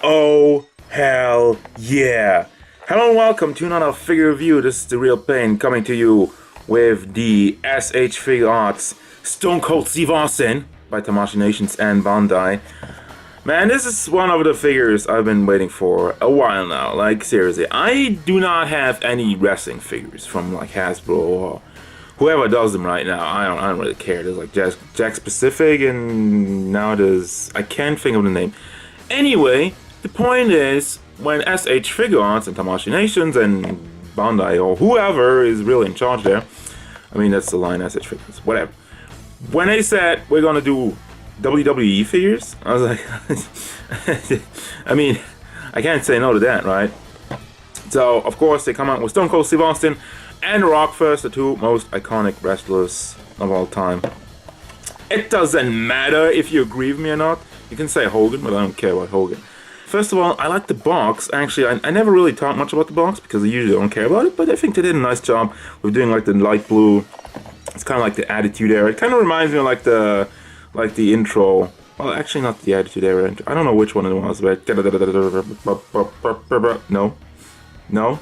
Oh, hell yeah. Hello and welcome to another figure review. This is the real Payne coming to you with the SH Figuarts Stone Cold Steve Austin by Tamashii Nations and Bandai. Man, this is one of the figures I've been waiting for a while now. Like, seriously, I do not have any wrestling figures from like Hasbro or whoever does them right now. I don't really care. There's like Jack Specific, and now there's, I can't think of the name. Anyway, the point is, when SH Figuarts and Tamashii Nations and Bandai or whoever is really in charge there, I mean that's the line SH Figures, whatever. When they said we're gonna do WWE figures, I was like, I mean, I can't say no to that, right? So of course they come out with Stone Cold Steve Austin and Rock first, the two most iconic wrestlers of all time. It doesn't matter if you agree with me or not. You can say Hogan, but I don't care about Hogan. First of all, I like the box. Actually, I never really talk much about the box because I usually don't care about it, but I think they did a nice job with doing like the light blue. It's kind of like the Attitude Era. It kind of reminds me of like the intro. Well, actually not the Attitude Era intro. I don't know which one it was, but no.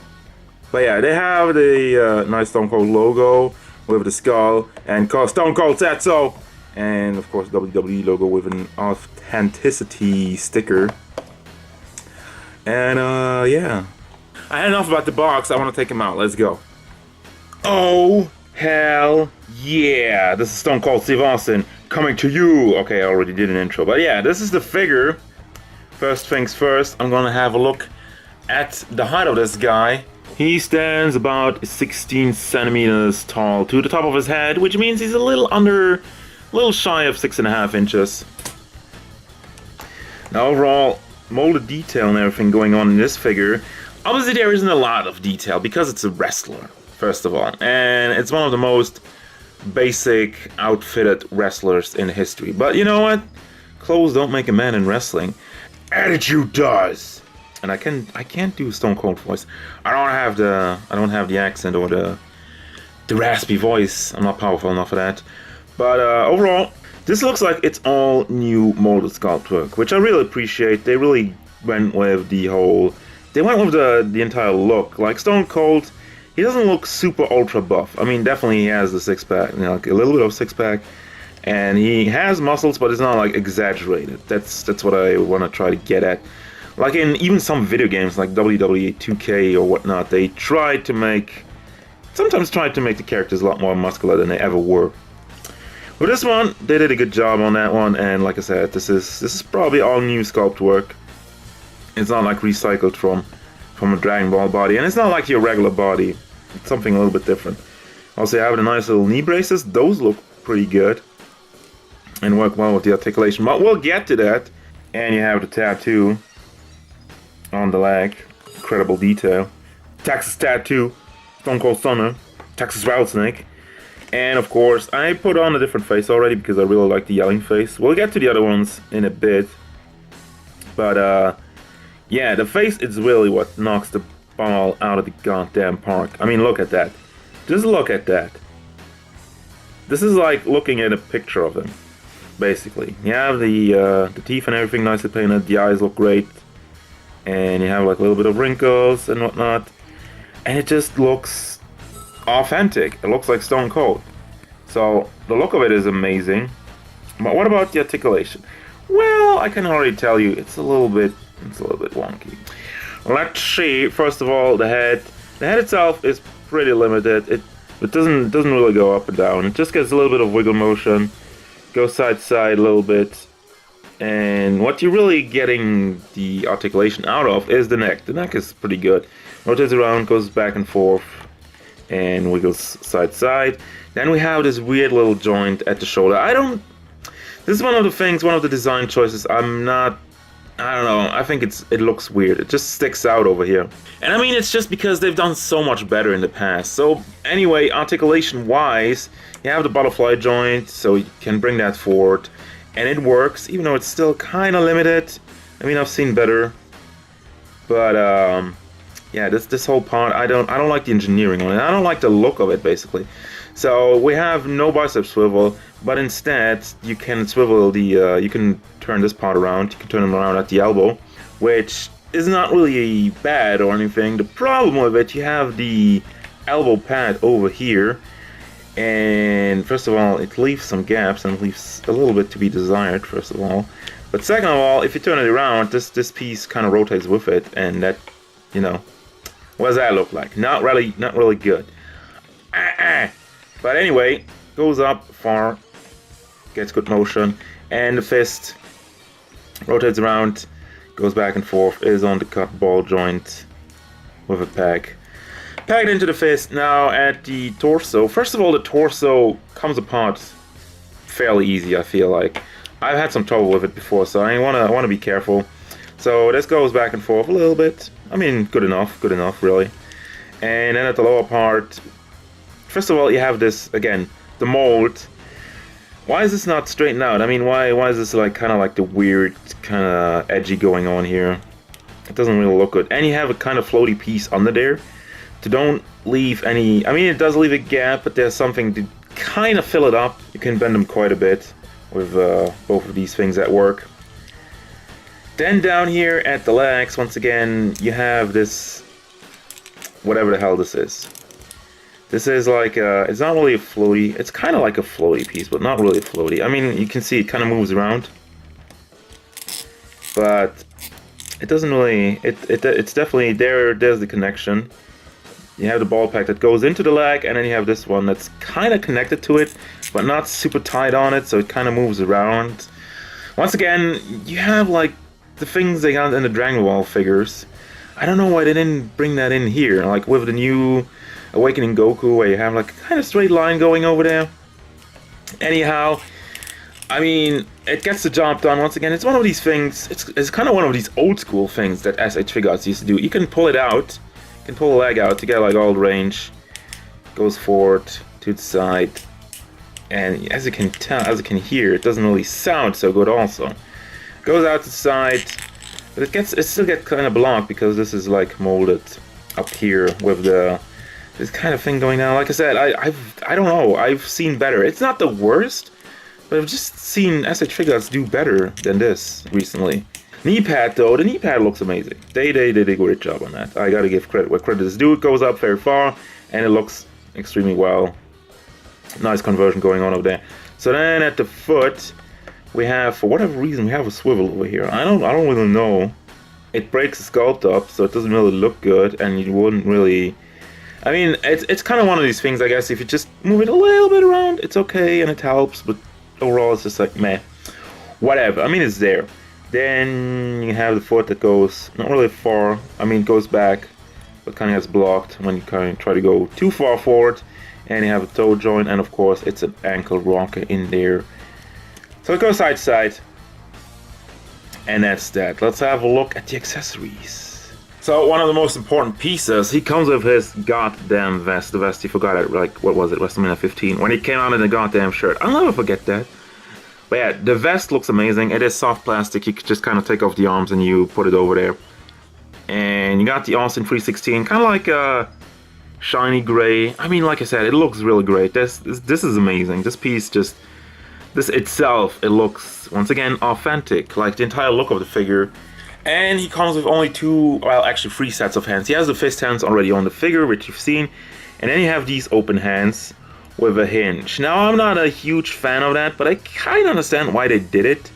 But yeah, they have the nice Stone Cold logo with the skull and Stone Cold said so. And of course WWE logo with an authenticity sticker. And yeah. I had enough about the box, I want to take him out. Let's go. Oh, hell yeah. This is Stone Cold Steve Austin coming to you. Okay, I already did an intro. But yeah, this is the figure. First things first, I'm gonna have a look at the height of this guy. He stands about 16 centimeters tall to the top of his head, which means he's a little shy of 6.5 inches. Now overall, molded detail and everything going on in this figure. Obviously there isn't a lot of detail because it's a wrestler, first of all. And it's one of the most basic outfitted wrestlers in history. But you know what? Clothes don't make a man in wrestling. Attitude does! And I can't do Stone Cold voice. I don't have the accent or the raspy voice. I'm not powerful enough for that. But overall, this looks like it's all new molded sculpt work, which I really appreciate. They really went with the entire look. Like Stone Cold, he doesn't look super ultra buff. I mean, definitely he has the six pack, you know, like a little bit of six pack, and he has muscles, but it's not like exaggerated. That's what I want to try to get at. Like in even some video games like WWE 2K or whatnot, they sometimes try to make the characters a lot more muscular than they ever were. With this one, they did a good job on that one, and like I said, this is probably all new sculpt work. It's not like recycled from a Dragon Ball body, and it's not like your regular body. It's something a little bit different. Also, you have the nice little knee braces. Those look pretty good and work well with the articulation, but we'll get to that. And you have the tattoo on the leg. Incredible detail. Texas tattoo. Stone Cold Stunner. Texas Rattlesnake. And of course, I put on a different face already because I really like the yelling face. We'll get to the other ones in a bit. But yeah, the face is really what knocks the ball out of the goddamn park. I mean, look at that. Just look at that. This is like looking at a picture of him, basically. You have the teeth and everything nicely painted. The eyes look great. And you have like a little bit of wrinkles and whatnot. And it just looks authentic. It looks like Stone Cold. So the look of it is amazing. But what about the articulation? Well, I can already tell you it's a little bit wonky. Let's see. First of all, the head itself is pretty limited. It doesn't really go up and down. It just gets a little bit of wiggle motion, goes side to side a little bit. And what you're really getting the articulation out of is the neck. The neck is pretty good. Rotates around, goes back and forth, and wiggles side to side. Then we have this weird little joint at the shoulder. This is one of the design choices I don't know, I think it looks weird. It just sticks out over here. And I mean, it's just because they've done so much better in the past. So anyway, articulation wise, you have the butterfly joint, so you can bring that forward. And it works, even though it's still kind of limited. I mean, I've seen better. But yeah, this whole part, I don't like the engineering on it. I don't like the look of it, basically. So we have no bicep swivel, but instead you can swivel you can turn this part around. You can turn them around at the elbow, which is not really bad or anything. The problem with it, you have the elbow pad over here, and first of all, it leaves some gaps and leaves a little bit to be desired, first of all. But second of all, if you turn it around, this piece kind of rotates with it, and that, you know, what does that look like? Not really good. But anyway, goes up far, gets good motion, and the fist rotates around, goes back and forth, is on the cut ball joint with a peg. Pegged into the fist. Now at the torso. First of all, the torso comes apart fairly easy, I feel like. I've had some trouble with it before, so I wanna be careful. So this goes back and forth a little bit. I mean, good enough, really. And then at the lower part, first of all, you have this, again, the mold. Why is this not straightened out? I mean, why is this like kind of like the weird, kind of edgy going on here? It doesn't really look good. And you have a kind of floaty piece under there. To don't leave any, I mean, it does leave a gap, but there's something to kind of fill it up. You can bend them quite a bit with both of these things at work. Then down here at the legs, once again, you have this, whatever the hell this is. This is like, it's not really a floaty, it's kind of like a floaty piece, but not really a floaty. I mean, you can see it kind of moves around. But it doesn't really, it's definitely, there's the connection. You have the ball pack that goes into the leg, and then you have this one that's kind of connected to it, but not super tight on it, so it kind of moves around. Once again, you have like the things they got in the Dragon Ball figures. I don't know why they didn't bring that in here, like with the new Awakening Goku, where you have like a kind of straight line going over there. Anyhow, I mean, it gets the job done. Once again, it's one of these things, it's kind of one of these old school things that SH Figuarts used to do. You can pull it out, you can pull the leg out to get like all the range, goes forward to the side, and as you can tell, as you can hear, it doesn't really sound so good also. Goes out to the side, but it still gets kind of blocked because this is like molded up here with this kind of thing going down. Like I said, I don't know, I've seen better. It's not the worst, but I've just seen SH Figuarts do better than this recently. Knee pad though, the knee pad looks amazing. They did a great job on that. I gotta give credit where credit is due. It goes up very far, and it looks extremely well. Nice conversion going on over there. So then at the foot, we have, for whatever reason, we have a swivel over here. I don't really know. It breaks the sculpt up, so it doesn't really look good, and you wouldn't really. I mean, it's kind of one of these things, I guess. If you just move it a little bit around, it's okay and it helps, but overall it's just like meh. Whatever. I mean, it's there. Then you have the foot that goes not really far. I mean, it goes back, but kind of gets blocked when you kind of try to go too far forward. And you have a toe joint, and of course, it's an ankle rocker in there. So it goes side to side. And that's that. Let's have a look at the accessories. So one of the most important pieces, he comes with his goddamn vest. The vest, he forgot it, like, what was it, WrestleMania 15, when he came out in the goddamn shirt. I'll never forget that. But yeah, the vest looks amazing. It is soft plastic. You could just kind of take off the arms and you put it over there. And you got the Austin 316, kind of like a shiny gray. I mean, like I said, it looks really great. This is amazing. This piece just, this itself, it looks, once again, authentic. Like the entire look of the figure. And he comes with only two, well, actually 3 sets of hands. He has the fist hands already on the figure, which you've seen. And then you have these open hands with a hinge. Now, I'm not a huge fan of that, but I kind of understand why they did it.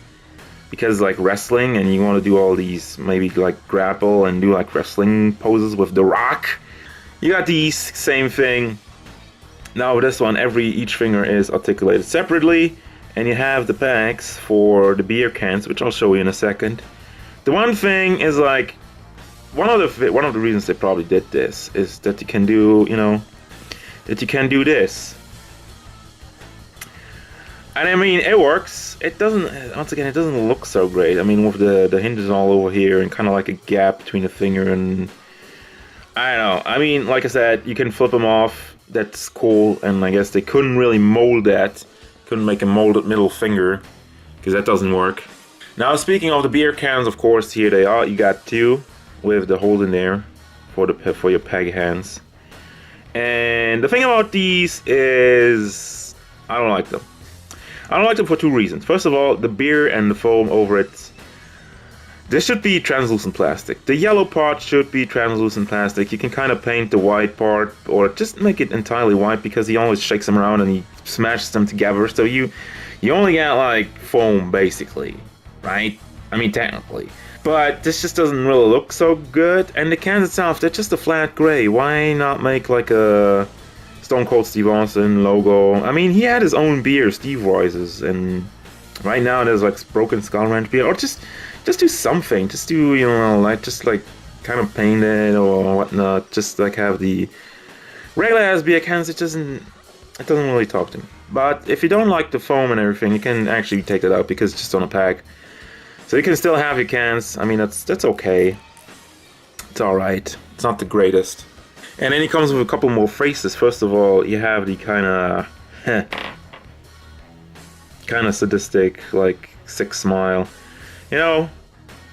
Because, like, wrestling, and you want to do all these, maybe, like, grapple and do, like, wrestling poses with The Rock. You got these, same thing. Now, with this one, each finger is articulated separately. And you have the bags for the beer cans, which I'll show you in a second. The one thing is, like, one of the reasons they probably did this is that you can do, you know, that you can do this. And I mean, it works. It doesn't, once again, it doesn't look so great. I mean, with the hinges all over here and kind of like a gap between the finger and, I don't know. I mean, like I said, you can flip them off. That's cool. And I guess they couldn't really mold that. Couldn't make a molded middle finger because that doesn't work. Now, speaking of the beer cans, of course, here they are. You got 2 with the hole in there for your peg hands. And the thing about these is, I don't like them. I don't like them for 2 reasons. First of all, the beer and the foam over it, This should be translucent plastic. The yellow part should be translucent plastic. You can kind of paint the white part or just make it entirely white because he always shakes them around and he smashes them together. So you only get like foam basically, right? I mean technically. But this just doesn't really look so good. And the cans itself, they're just a flat gray. Why not make like a Stone Cold Steve Austin logo? I mean, he had his own beer, Steve Royce's, and right now there's like Broken Skull Ranch beer. Or just do something. Just do, you know, like just like kind of paint it or whatnot. Just like have the regular ass beer cans. It doesn't really talk to me. But if you don't like the foam and everything, you can actually take that out because it's just on a pack. So you can still have your cans. I mean, that's okay. It's alright. It's not the greatest. And then he comes with a couple more faces. First of all, you have the kind of sadistic, like, sick smile. You know,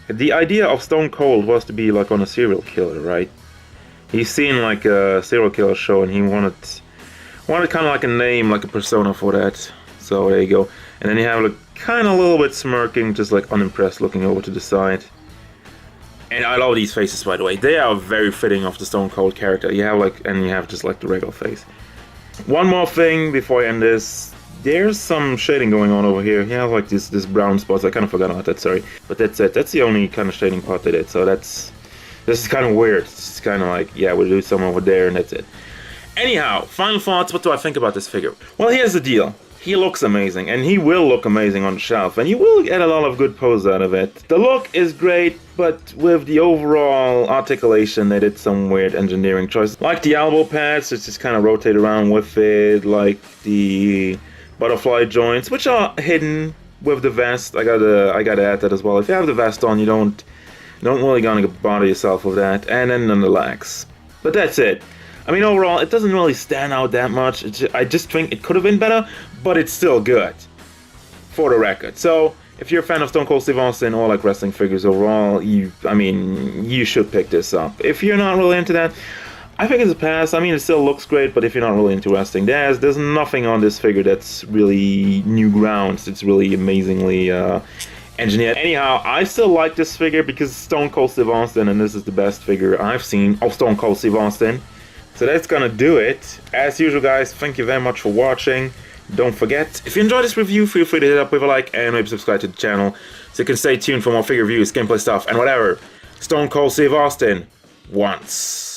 the idea of Stone Cold was to be like on a serial killer, right? He's seen like a serial killer show and he wanted kind of like a name, like a persona for that. So there you go. And then you have like kind of a little bit smirking, just like unimpressed, looking over to the side. And I love these faces, by the way. They are very fitting of the Stone Cold character. You have just like the regular face. One more thing before I end this. There's some shading going on over here. You have like this brown spots. I kind of forgot about that, sorry. But that's it. That's the only kind of shading part they did. So this is kind of weird. It's kind of like, yeah, we'll do some over there and that's it. Anyhow, final thoughts. What do I think about this figure? Well, here's the deal. He looks amazing, and he will look amazing on the shelf, and you will get a lot of good poses out of it. The look is great, but with the overall articulation, they did some weird engineering choices. Like the elbow pads, it's just kind of rotate around with it, like the butterfly joints, which are hidden with the vest. I gotta add that as well. If you have the vest on, you don't really gonna bother yourself with that. And then on the legs. But that's it. I mean, overall, it doesn't really stand out that much. I just think it could have been better, but it's still good, for the record. So, if you're a fan of Stone Cold Steve Austin or like wrestling figures overall, you should pick this up. If you're not really into that, I think it's a pass. I mean, it still looks great, but if you're not really into wrestling, there's nothing on this figure that's really new ground. It's really amazingly engineered. Anyhow, I still like this figure because it's Stone Cold Steve Austin, and this is the best figure I've seen of Stone Cold Steve Austin. So that's gonna do it. As usual, guys, thank you very much for watching. Don't forget, if you enjoyed this review, feel free to hit up with a like and maybe subscribe to the channel so you can stay tuned for more figure reviews, gameplay stuff, and whatever Stone Cold Steve Austin wants.